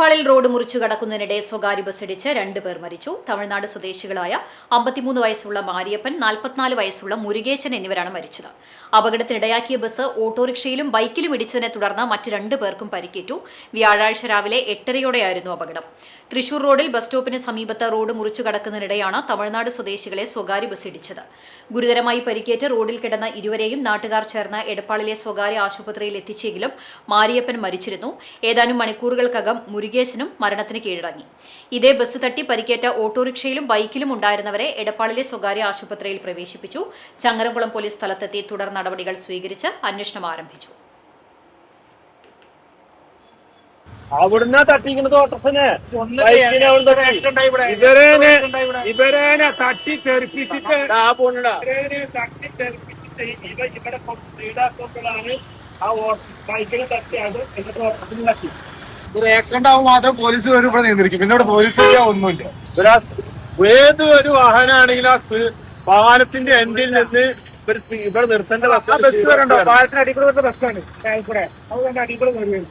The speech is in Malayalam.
എടപ്പാളിൽ റോഡ് മുറിച്ചു കടക്കുന്നതിനിടെ സ്വകാര്യ ബസ്സിടിച്ച് 2 പേർ മരിച്ചു. തമിഴ്നാട് സ്വദേശികളായ 53 വയസ്സുള്ള മാരിയപ്പൻ, 44 വയസ്സുള്ള മുരുകേശൻ എന്നിവരാണ് മരിച്ചത്. അപകടത്തിനിടയാക്കിയ ബസ് ഓട്ടോറിക്ഷയിലും ബൈക്കിലും ഇടിച്ചതിനെ തുടർന്ന് മറ്റ് 2 പേർക്കും പരിക്കേറ്റു. വ്യാഴാഴ്ച രാവിലെ 8:30യോടെയായിരുന്നു അപകടം. തൃശൂർ റോഡിൽ ബസ് സ്റ്റോപ്പിന് സമീപത്ത് റോഡ് മുറിച്ചു കടക്കുന്നതിനിടെയാണ് തമിഴ്നാട് സ്വദേശികളെ സ്വകാര്യ ബസ് ഇടിച്ചത്. ഗുരുതരമായി പരിക്കേറ്റ് റോഡിൽ കിടന്ന ഇരുവരെയും നാട്ടുകാർ ചേർന്ന് എടപ്പാളിലെ സ്വകാര്യ ആശുപത്രിയിൽ എത്തിച്ചെങ്കിലും മാരിയപ്പൻ മരിച്ചിരുന്നു. ഏതാനും മണിക്കൂറുകൾക്കകം മുരുകേശനും മരണത്തിന് കീഴടങ്ങി. ഇതേ ബസ് തട്ടി പരിക്കേറ്റ ഓട്ടോറിക്ഷയിലും ബൈക്കിലും ഉണ്ടായിരുന്നവരെ എടപ്പാളിലെ സ്വകാര്യ ആശുപത്രിയിൽ പ്രവേശിപ്പിച്ചു. ചങ്ങരംകുളം പോലീസ് സ്ഥലത്തെത്തി തുടർ നടപടികൾ സ്വീകരിച്ച് അന്വേഷണം ആരംഭിച്ചു. അവിടുന്ന് തട്ടിക്കുന്നത് ഓട്ടോസിനെ ഇവരെ തട്ടി തെറിപ്പിച്ചിട്ട് ഈടാക്കുമ്പോഴാണ് ആ ബൈക്കിനെ തട്ടിയത്. എന്നിട്ട് ഓട്ടോസിന് തട്ടി ഒരു ആക്സിഡന്റ് ആവുമ്പോൾ മാത്രം പോലീസ് വരും, ഇവിടെ നിയന്ത്രിക്കും. പിന്നെ ഇവിടെ പോലീസ് ഒന്നുമില്ല. ഏത് ഒരു വാഹനമാണെങ്കിലും ആ പാലത്തിന്റെ എൻഡിൽ നിന്ന് ഇവിടെ നിർത്തേണ്ട ബസ് വരണ്ടോ? പാലത്തിന് അടിക്കൂടെ വരുന്ന ബസ്സാണ്. അതുകൊണ്ട് അടിക്കൂടെ വരുന്നത്.